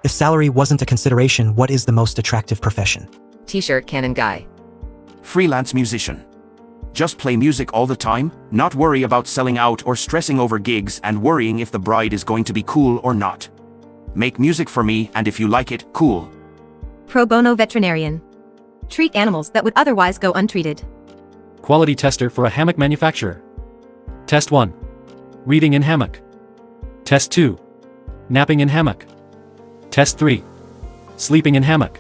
If salary wasn't a consideration, what is the most attractive profession? T-shirt cannon guy. Freelance musician. Just play music all the time, not worry about selling out or stressing over gigs and worrying if the bride is going to be cool or not. Make music for me, and if you like it, cool. Pro bono veterinarian. Treat animals that would otherwise go untreated. Quality tester for a hammock manufacturer. Test 1. Reading in hammock. Test 2. Napping in hammock. Test 3. Sleeping in hammock.